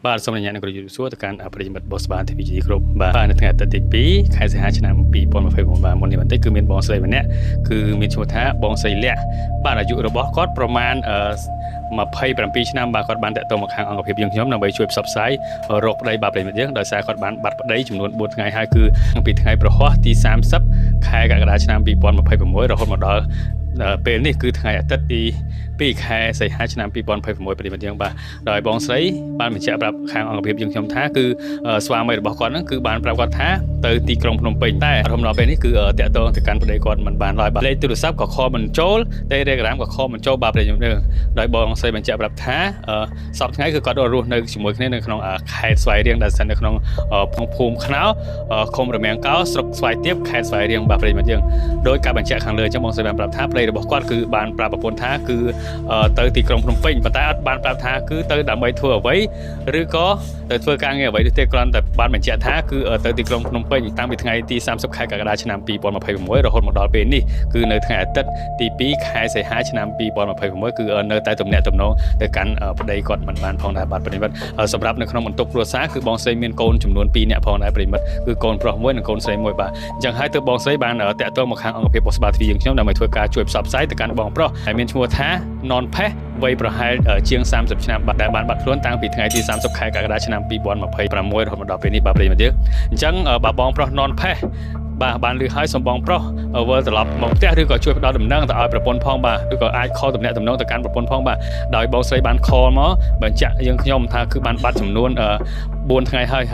បាទសូមអនុញ្ញាតនឹងសួរទៅកាន់ប្រិយមិត្តបោះស្បាទីវីជីគ្រប់បាទនៅថ្ងៃទី2ខែសីហាឆ្នាំ2020បាទមុននេះបន្តិចគឺមានបងស្រីម្នាក់គឺមានឈ្មោះថាបងស្រីលក្ខបាទអាយុរបស់គាត់ប្រមាណ27ឆ្នាំបាទគាត់បានតាក់ទងមកខាងអង្គភាពយើងខ្ញុំដើម្បីជួយផ្សព្វផ្សាយរកប្តីបាទប្រិយមិត្តយើងដោយសារគាត់បានបាត់ប្តីចំនួន4ថ្ងៃហើយគឺពីថ្ងៃប្រហោះទី30ខែកក្កដាឆ្នាំ2026រហូតមកដល់ពេលនេះគឺថ្ងៃអាទិត្យទី2ខែសីហាឆ្នាំ2026ប្រិយមិត្តយើងបាទដោយបងស្រីបានបញ្ជាក់ប្រាប់ខាងអង្គភាពយើងខ្ញុំថាគឺស្វាមីរបស់គាត់ហ្នឹងគឺបានប្រាប់គាត់ថាទៅទីក្រុងភ្នំពេញតែរហូតដល់ពេលនេះគឺតាក់ទងទៅកាន់ប្តីគាត់មិនបានឡើយបាទលេខទូរស័ព្ទក៏ខលមិនចូល Telegram ក៏ខលមិនចូលបាទប្រិយមិត្តយើងដោយបងស្រីបញ្ជាក់ប្រាប់ថាសប្តាហ៍ថ្ងៃគឺគាត់រស់នៅជាមួយគ្នានៅក្នុងខេត្តស្វាយរៀងដែលស្ថិតនៅក្នុងភូមិខ្នោឃុំរមាំងកោស្រុកស្វាយទៀបខេត្តស្វាយរៀងបាទប្រិយមិត្តយើងដោយការបញ្ជាក់ខាងលើចឹងបងស្រីបានប្រាប់ថាប្តីរបស់គាត់គឺបានប្រាប់ប្រពន្ធថាគឺទៅទីក្រុងភ្នំពេញប៉ុន្តែអត់បានប្រាប់ថាគឺទៅដើម្បីធ្វើអ្វីឬក៏ទៅធ្វើការងារអ្វីទេគ្រាន់តែបានបញ្ជាក់ថាគឺទៅទីក្រុងភ្នំពេញតាំងពីថ្ងៃទី30ខែកក្កដាឆ្នាំ2026រហូតមកដល់ពេលនេះគឺនៅថ្ងៃអាទិត្យទី2ខែសីហាឆ្នាំ2026គឺនៅតែទំនាក់ទំនងទៅកាន់ប្តីគាត់មិនបានផងដែរបាទប្រិមិត្តសម្រាប់នៅក្នុងបន្ទប់គ្រួសារគឺបងស្រីមានកូនចំនួន2នាក់ផងដែរប្រិមិត្តគឺកូនប្រុសមួយនិងកូនស្រីមួយបាទអញ្ចឹងហើយទើបបងស្រីបានតាក់ទងមកខាងអង្គភាពបោះស្បាទ្វីយើងខ្ញុំដើម្បីធ្វើការជួយផ្សព្វផ្សាយទៅកាន់បងប្រុសហើយមានឈ្មោះថាណនផេះវ័យប្រហែលជាង30ឆ្នាំបាទដែលបានបាត់ខ្លួនតាំងពីថ្ងៃទី30ខែកក្កដាឆ្នាំ2026រហូតមកដល់ពេលនេះបាទប្រិយមិត្តយើងអញ្ចឹងបាទបងប្រុសណនផេះបាទបានលឺហើយសំបងប្រុសវិលត្រឡប់មកផ្ទះឬក៏ជួយផ្ដល់ដំណឹងទៅឲ្យប្រពន្ធផងបាទឬក៏អាចខលទំនាក់ទំនងទៅកាន់ប្រពន្ធផងបាទដោយបងស្រីបានខលមកបញ្ជាក់យើងខ្ញុំថាគឺបានបាត់ចំនួន4ថ្ងៃហើយ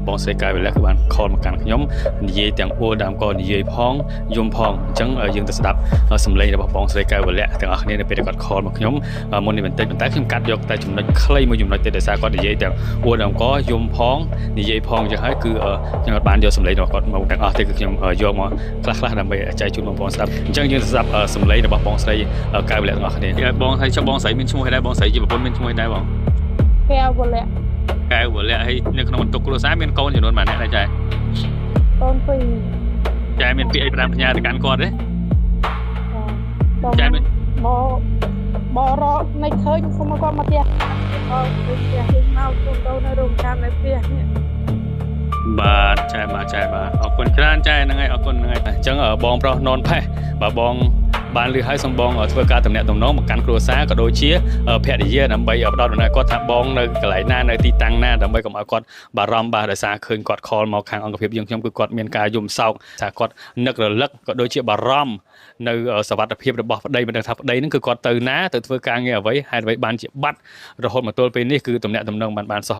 បងស្រីកែវលៈគឺបានខលមកកាន់ខ្ញុំនិយាយទាំងអួលដើមក៏និយាយផងយំផងអញ្ចឹងយើងទៅស្ដាប់សម្លេងរបស់បងស្រីកែវលៈទាំងអស់គ្នានៅពេលដែលគាត់ខលមកខ្ញុំមុននេះបន្តិចប៉ុន្តែខ្ញុំកាត់យកតែចំណុចខ្លីមួយចំណុចទេដោយសារគាត់និយាយទាំងអួលដើមក៏យំផងនិយាយផងអញ្ចឹងហើយគឺខ្ញុំអត់បានយកសម្លេងរបស់គាត់មកទាំងអស់ទេគឺខ្ញុំយកមកខ្លះដើម្បីចែកជូនបងប្អូនស្ដាប់អញ្ចឹងយើងស្ដាប់សម្លេងរបស់បងស្រីកែវលៈទាំងអស់គ្នាបងហើយចុះបងស្រីមានឈ្មោះដែរបងស្រីជាប្រពន្ធមានឈ្មោះដែរបងកែវលៈហើយនៅក្នុងបន្ទុកគ្រួសារមានកូនចំនួនប៉ុន្មានអ្នកដែរកូន2ចែមានពាក្យអី5ផ្ញើទៅកាន់គាត់ទេចែមានបរកនៅឃើញសុំគាត់មកផ្ទះទៅផ្ទះវិញមកជូនទៅនៅរោងចក្រនៅផ្ទះនេះបាទចែបាទអរគុណច្រើនចែហ្នឹងហើយអរគុណហ្នឹងហើយអញ្ចឹងបងប្រុសណនផេះបាទបងបានលឺឲ្យសំបងធ្វើការតំណាក់តំណងមកកាន់គ្រួសារក៏ដូចជាភរិយាដើម្បីផ្ដល់ដំណើរគាត់ថាបងនៅកន្លែងណានៅទីតាំងណាដើម្បីកុំឲ្យគាត់បារម្ភបាទដោយសារឃើញគាត់ខលមកខាងអង្គភាពយើងខ្ញុំគឺគាត់មានការយំសោកថាគាត់នឹករលឹកក៏ដូចជាបារម្ភនៅសវត្ថភាពរបស់ប្តីមិនដឹងថាប្តីហ្នឹងគឺគាត់ទៅណាទៅធ្វើការងារអ្វីហេតុអ្វីបានជាបាត់រហូតមកទល់ពេលនេះគឺតំណាក់តំណងបានសោះ